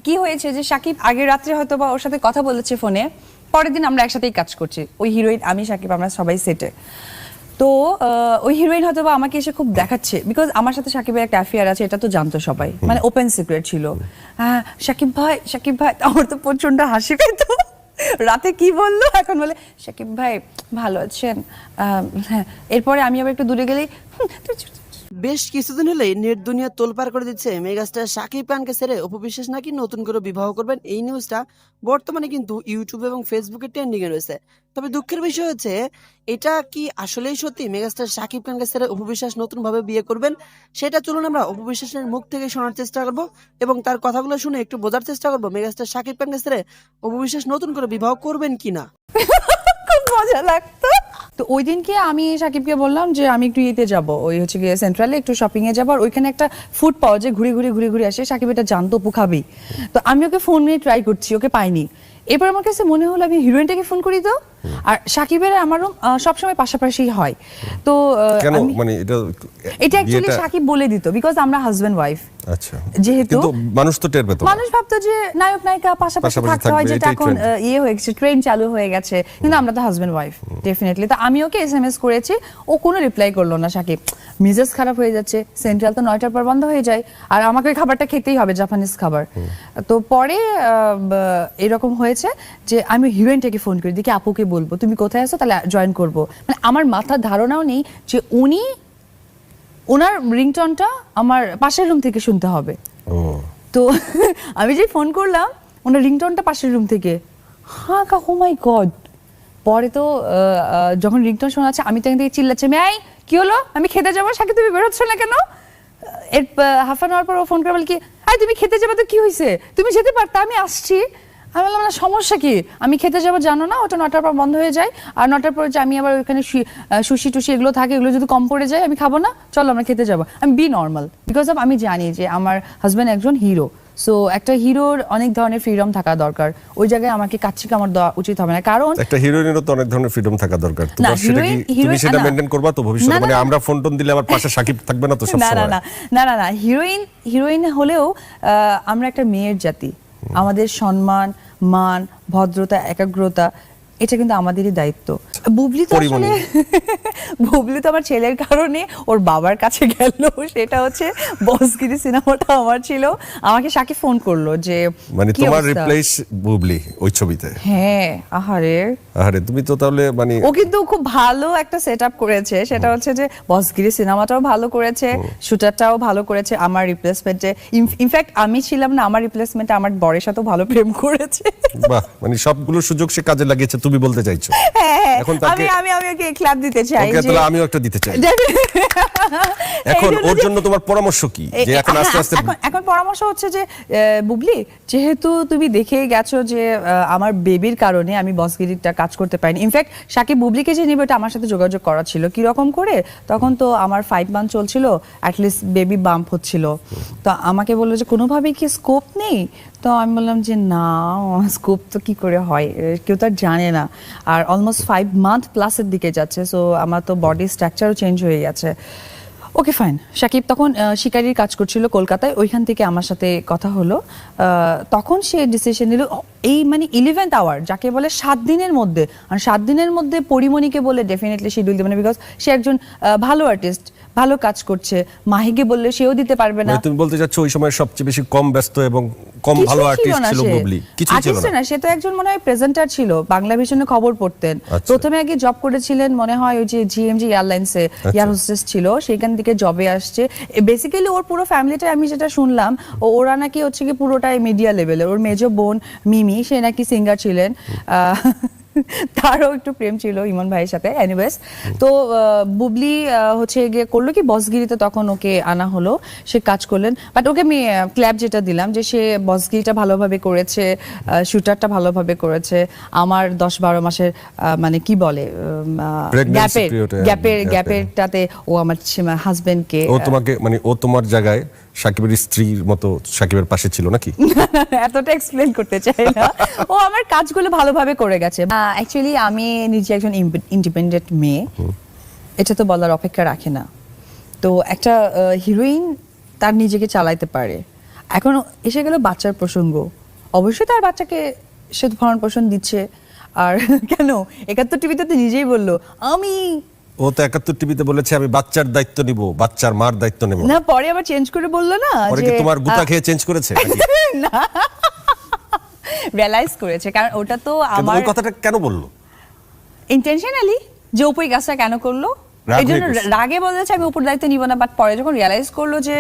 কি হয়েছে যে সাকিব আগের রাত্রে হয়তো বা ওর সাথে কথা বলেছে ফোনে, পরের দিন আমরা একসাথেই কাজ করছি, ওই হিরোইন আমি সাকিব আমরা সবাই সেটে। তো ওই হিরোইন হয়তো বা আমাকে এসে খুব দেখাচ্ছে, বিকজ আমার সাথে সাকিবের একটা অ্যাফেয়ার আছে, এটা তো জানতো সবাই, মানে ওপেন সিক্রেট ছিল। হ্যাঁ সাকিব ভাই, আমার তো প্রচন্ড হাসি পেত। রাতে কি বললো, এখন বলে সাকিব ভাই ভালো আছেন। হ্যাঁ, এরপরে আমি আবার একটু দূরে গেলেই বেশ কিছুদিন হলেই নেট দুনিয়া তোলপাড় করে দিচ্ছে মেগাস্টার শাকিব খানকে ছেড়ে অপু বিশ্বাস নাকি নতুন করে বিবাহ করবেন। এই নিউজটা বর্তমানে কিন্তু ইউটিউব এবং ফেসবুকে ট্রেন্ডিং এ রয়েছে। তবে দুঃখের বিষয় হচ্ছে, এটা কি আসলেই সত্যি মেগাস্টার শাকিব খানকে ছেড়ে অপু বিশ্বাস নতুন ভাবে বিয়ে করবেন? সেটা চলুন আমরা অপু বিশ্বাসের মুখ থেকে শোনার চেষ্টা করব এবং তার কথাগুলো শুনে একটু বোঝার চেষ্টা করবো মেগাস্টার শাকিব খানকে ছেড়ে অপু বিশ্বাস নতুন করে বিবাহ করবেন কিনা। খুব মজা লাগতো। তো ওই দিনকে আমি সাকিবকে বললাম যে আমি একটু ইয়েতে যাবো, ওই হচ্ছে গিয়ে সেন্ট্রালে একটু শপিং এ যাবো, আর ওইখানে একটা ফুড পাওয়া যায়, ঘুরে আসে। সাকিব এটা জানতো অপু খাবি, তো আমি ওকে ফোন নিয়ে ট্রাই করছি, ওকে পাইনি। এবার আমার কাছে মনে হলো আমি হিরোইনটাকে ফোন করি তো, আর সাকিবের আমারও সবসময় পাশাপাশি হয়। তো কেন মানে এটা অ্যাকচুয়ালি সাকিব বলে দিত, বিকজ আমরা হাজবেন্ড ওয়াইফ। আচ্ছা, যেহেতু কিন্তু মানুষ তো টের পেত না। মানুষ ভাবতো যে নায়ক নায়িকা পাশাপাশি থাকতে হয়, যেটা এখন ইয়ে হয়ে গেছে, ট্রেন চালু হয়ে গেছে, কিন্তু আমরা তো হাজবেন্ড ওয়াইফ ডেফিনেটলি। তো আমি ওকে এসএমএস করেছি, ও কোনো রিপ্লাই করলো না। সাকিব মেজাজ খারাপ হয়ে যাচ্ছে, সেন্ট্রাল তো 9টার পর বন্ধ হয়ে যায়, আর আমাকে ওই খাবারটা খেতেই হবে, জাপানিজ খাবার। তো পরে এরকম হয়েছে যে আমি হিরোইনটাকে ফোন করি, দেখি আপুকে বলবো তুমি কোথায় আছো, তাহলে জয়েন করবো। মানে আমার মাথার ধারণাও নেই যে ওনার রিংটনটা আমার পাশের রুম থেকে শুনতে হবে। তো আমি যে ফোন করলাম, ওনার রিংটনটা পাশের রুম থেকে। হ্যাঁ কা, ও মাই গড। পরে তো যখন রিংটন শোনাচ্ছে, আমি তো এখান থেকে চিল্লাচ্ছি, এই কি হলো, আমি খেতে যাবো, সাকিব তুমি বেরোচ্ছ না কেন? এর হাফ অ্যান আওয়ার পর ও ফোন করে বলে কি, আই তুমি খেতে যাবে তো কি হয়েছে, তুমি যেতে পারতা, আমি আসছি। আমি বললাম না সমস্যা কি, আমি খেতে যাবো, জানো না ওটা 9টার পর বন্ধ হয়ে যায়, আর 9টার পরে যে আমি আবার ওইখানে সুশি টুসি এগুলো থাকে, এগুলো যদি কম পড়ে যায় আমি খাবো না, চলো আমরা খেতে যাবো। আমি বি নর্মাল, বিকজ অফ আমি জানি যে আমার হাজব্যান্ড একজন হিরো, সো একটা হিরোর অনেক ধরনের ফ্রিডম থাকা দরকার। ওই জায়গায় আমাকে কাচ্চি কামড় দেওয়া উচিত হবে না, কারণ একটা হিরোইনেরও তো অনেক ধরনের ফ্রিডম থাকা দরকার। তুমি সেটা মেইনটেইন করবা তো ভবিষ্যতে? মানে আমরা ফোন টোন দিলে আবার পাশে সাকিব থাকবে না তো সব সময়? না, হিরোইন হলেও আমরা একটা মেয়ের জাতি, আমাদের সম্মান, মান, ভদ্রতা, একাগ্রতা, এটা কিন্তু আমাদেরই দায়িত্ব। বুবলি তো আসলে বুবলি তো আমার ছেলের কারণে ওর বাবার কাছে গেল, সেটা হচ্ছে বসগিরি সিনেমাটা আমার ছিল। আমাকে সাকিব ফোন করলো যে মানে তোমার রিপ্লেস বুবলি ওই ছবিতে? হ্যাঁ। আহারে তুমি তো তাহলে মানে ও কিন্তু খুব ভালো একটা সেটআপ করেছে, সেটা হচ্ছে যে বসগিরি সিনেমাটাও ভালো করেছে, শুটারটাও ভালো করেছে আমার রিপ্লেসমেন্টে। ইনফ্যাক্ট আমি ছিলাম না, আমার রিপ্লেসমেন্টে আমার বরের সাথেও ভালো প্রেম করেছে। বাহ, মানে সবগুলো সুযোগ সে কাজে লাগিয়েছে তুমি বলতে চাইছো? হ্যাঁ, এখন আমি ওকে ক্লাব দিতে চাই, ওকে তাহলে আমিও একটা দিতে চাই। এখন ওর জন্য তোমার পরামর্শ কি, যে এখন আস্তে আস্তে? এখন পরামর্শ হচ্ছে যে বুবলি, যেহেতু তুমি দেখে গেছো যে আমার বেবির কারণে আমি বসগিরিটা কাজ করতে পারিনি। ইনফ্যাক্ট সাকিব বুবলিকে যে নিবে এটা আমার সাথে যোগাযোগ করা ছিল, কি রকম করে, তখন তো আমার 5 মান্থ চলছিল, অ্যাটলিস্ট বেবি বাম্প হচ্ছিল। তো আমাকে বললো যে কোনোভাবেই কি স্কোপ নেই? তো আমি বললাম যে না, স্কোপ তো কি করে হয়, কেউ তো আর জানে না, আর অলমোস্ট 5 মান্থ প্লাসের দিকে যাচ্ছে, সো আমার তো বডি স্ট্রাকচারও চেঞ্জ হয়ে গেছে। Okay fine. সাকিব তখন শিকারির কাজ করছিল কলকাতায়, ওইখান থেকে আমার সাথে কথা হলো। তখন সে ডিসিশন নিল, এই মানে 11th আওয়ার যাকে বলে 7 দিনের মধ্যে, আর 7 দিনের মধ্যে পরিমণিকে বলে ডেফিনেটলি শিডিউল দিবে না, বিকজ সে একজন ভালো আর্টিস্ট, ভালো কাজ করছে। মাহিকে বললে সেও দিতে পারবে না। তুমি বলতে চাচ্ছ ওই সময় সবচেয়ে বেশি কম ব্যস্ত এবং কম ভালো আর্টিস্ট ছিল বুবলি? কিছু ছিল না, সে তো একজন মনে হয় প্রেজেন্টার ছিল, বাংলা ভিশনে খবর পড়তেন। প্রথমে আগে জব করেছিলেন মনে হয় ওই যে জিএমজি এয়ারলাইন্সে এয়ার হোস্টেস ছিল, সেখান থেকে জবে আসছে। বেসিক্যালি ওর পুরো ফ্যামিলিটা আমি যেটা শুনলাম, ওরা নাকি হচ্ছে কি পুরোটাই মিডিয়া লেভেলের। ওর মেজো বোন মিমি, সে নাকি সিঙ্গার ছিলেন, তারও একটু প্রেম ছিল ইমন ভাইয়ের সাথে। এনিওয়েজ, তো বুবলি হচ্ছে গিয়ে করলো কি, বসগিরিতে তখন ওকে আনা হলো, সে কাজ করলেন। বাট ওকে আমি ক্ল্যাব যেটা দিলাম যে সে বসগিরিটা ভালোভাবে করেছে, শুটারটা ভালোভাবে করেছে। আমার 10-12 মাসের মানে কি বলে গ্যাপেরটাতে ও আমার হাজবেন্ডকে, ও তোমাকে মানে ও তোমার জায়গায় সাকিবের স্ত্রীর মতো সাকিবের পাশে ছিল নাকি? এতটা এক্সপ্লেন করতে চাই না, ও আমার কাজগুলো ভালোভাবে করে গেছে। অ্যাকচুয়ালি আমি নিজে একজন ইন্ডিপেন্ডেন্ট মেয়ে, এটা তো বলার অপেক্ষা রাখে না। তো একটা হিরোইন তার নিজেকে চালাইতে পারে, এখন এসে গেল বাচ্চার প্রসঙ্গ। অবশ্যই তার বাচ্চাকে সে ভরণ পোষণ দিচ্ছে। আর কেন 71 টিভিতে তো নিজেই বললো আমি ও তো 71 টিভিতে বলেছে আমি বাচ্চার দায়িত্ব নিব, বাচ্চার মার দায়িত্ব নেব না, পরে আবার চেঞ্জ করে বললো না পরে কি তোমার গুতা খেয়ে চেঞ্জ করেছে নাকি? না, রিয়ালাইজ করেছে, কারণ ওটা তো কিন্তু আমার ওই কথাটা কেন বললো? ইন্টেনশনালি, যে উপর কাজটা কেন করলো রাগ এই জন্য হয়ে গেছে। রাগে বলেছে আমি উপর দায়িত্ব নিব না, বাট পরে যখন রিয়ালাইজ করলো যে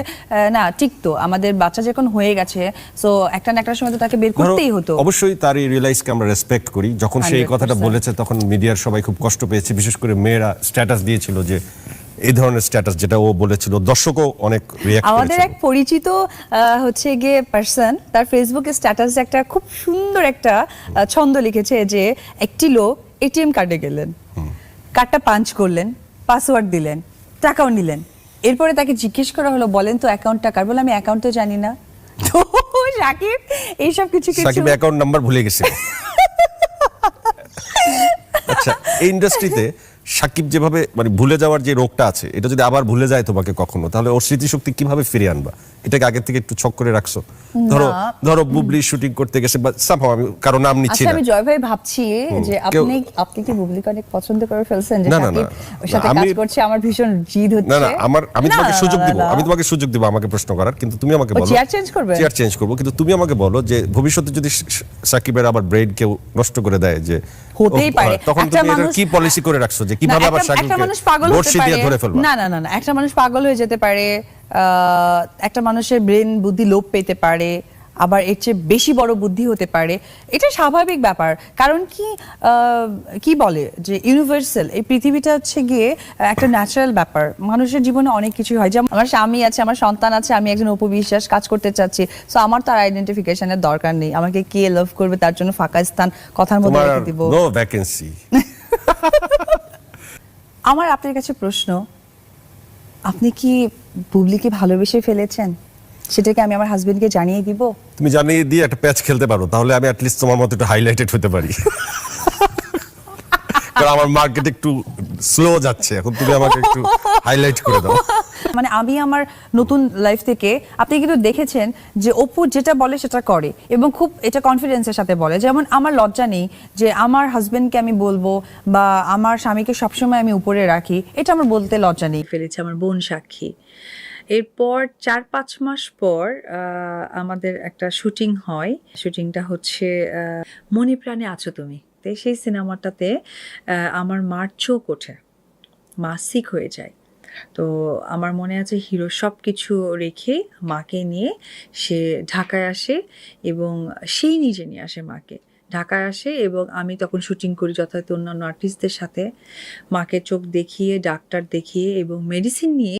না ঠিক তো, আমাদের বাচ্চা যখন হয়ে গেছে, সো একটা না একটা সময় তো তাকে বের ধরো, করতেই হতো। অবশ্যই তার এই রিয়েলাইজকে আমরা রেসপেক্ট করি। যখন সে এই কথাটা 100% বলেছে তখন মিডিয়ার সবাই খুব কষ্ট পেয়েছে, বিশেষ করে মেয়েরা স্ট্যাটাস দিয়েছিল যে এই ধরনের স্ট্যাটাস যেটা ও বলেছিল, দর্শকও অনেক রিঅ্যাক্ট আমাদের করেছে। এক পরিচিত হচ্ছে গিয়ে পার্সন তার ফেসবুকে স্ট্যাটাসে একটা খুব সুন্দর একটা ছন্দ লিখেছে যে একটি লোক এটিএম কার্ডে গেলেন, কার্ডটা পাঞ্চ করলেন, পাসওয়ার্ড দিলেন, টাকাও নিলেন, এরপরে তাকে জিজ্ঞেস করা হলো বলেন তো অ্যাকাউন্টটা কার, বলে আমি অ্যাকাউন্ট তো জানি না। তো সাকিব এইসব কিছু কিছু সাকিব অ্যাকাউন্ট নাম্বার ভুলে গেছে। আচ্ছা, এই ইন্ডাস্ট্রিতে সাকিব যেভাবে মানে ভুলে যাওয়ার যে রোগটা আছে, এটা যদি আবার ভুলে যায় তোমাকে কখনো, তাহলে ওর স্মৃতিশক্তি কিভাবে ফিরিয়ে আনবা? এটাকে আগে থেকে একটু ছক করে রাখছো? ধরো ধরো বুবলি শুটিং করতে গেছে বা somehow, আমি কারো নাম নিচ্ছি আচ্ছা, না। আমি জয় ভাই ভাবছি যে কেউ- আপনি কি বুবলিকে অনেক পছন্দ করে ফেলছেন যে না, না, সাকিব না, ওর সাথে আমি- কাজ করছে, আমার ভীষণ জিদ হচ্ছে। না না, আমি না, তোমাকে না, সুযোগ না, দিব, না। আমি তোমাকে সুযোগ দিব আমাকে প্রশ্ন করার, কিন্তু তুমি আমাকে ও বলো। চেয়ার চেঞ্জ করবে? চেয়ার চেঞ্জ করবো, কিন্তু তুমি আমাকে বলো যে ভবিষ্যতে যদি সাকিবের আবার ব্রেন কেউ নষ্ট করে দেয়, যে হতেই পারে। তখন একটা তুমি এটা মানুষ- কি পলিসি করে রাখছো যে না, কিভাবে আবার একটা সাকিবকে মানুষ পাগল হতে বর্ষি দিয়ে পারে। ধরে ফেলবা? না না না না, একটা মানুষ পাগল হয়ে যেতে পারে, একটা মানুষের ব্রেন বুদ্ধি লোপ পেতে পারে, আবার এর চেয়ে বেশি বড় বুদ্ধি হতে পারে, এটা স্বাভাবিক ব্যাপার। কারণ কি বলে যে ইউনিভার্সাল, এই পৃথিবীটা হচ্ছে গিয়ে একটা ন্যাচারাল ব্যাপার। মানুষের জীবনে অনেক কিছু হয়, যেমন আমার স্বামী আছে, আমার সন্তান আছে, আমি একজন উপবিশ্বাস কাজ করতে চাচ্ছি, সো আমার তার আইডেন্টিফিকেশনের দরকার নেই। আমাকে কে লাভ করবে তার জন্য ফাঁকা স্থান কথার মধ্যে তোমার রেখে দিব। No vacancy. আমার আপনার কাছে প্রশ্ন, আপনি কি বুবলিকে ভালোবেসে ফেলেছেন? সেটাকে আমি আমার হাজবেন্ডকে জানিয়ে দিব? তুমি জানিয়ে দিয়ে একটা প্যাচ খেলতে পারো, তাহলে আমি অ্যাটলিস্ট তোমার মতো একটু হাইলাইটেড হতে পারি। কারণ আমার মার্কেট একটু স্লো যাচ্ছে, এখন তুমি আমাকে একটু হাইলাইট করে দাও। মানে আমি আমার নতুন লাইফ থেকে, আপনি কিন্তু দেখেছেন যে অপু যেটা বলে সেটা করে, এবং খুব এটা কনফিডেন্সের সাথে বলে। যেমন আমার লজ্জা নেই যে আমার হাজবেন্ডকে আমি বলবো বা আমার স্বামীকে সবসময় আমি উপরে রাখি, এটা আমার বলতে লজ্জা নেই। ফেলেছে আমার বোন সাক্ষী। এরপর 4-5 মাস পর আমাদের একটা শুটিং হয়। শুটিংটা হচ্ছে মনে প্রাণে আছো তুমি। তো সেই সিনেমাটাতে আমার মার চোখ ওঠে, মা সিক হয়ে যায়। তো আমার মনে আছে হিরো সব কিছু রেখে মাকে নিয়ে সে ঢাকায় আসে, এবং সেই নিজে নিয়ে আসে মাকে ঢাকায় আসে, এবং আমি তখন শুটিং করি যথাযথ অন্যান্য আর্টিস্টদের সাথে। মাকে চোখ দেখিয়ে, ডাক্তার দেখিয়ে এবং মেডিসিন নিয়ে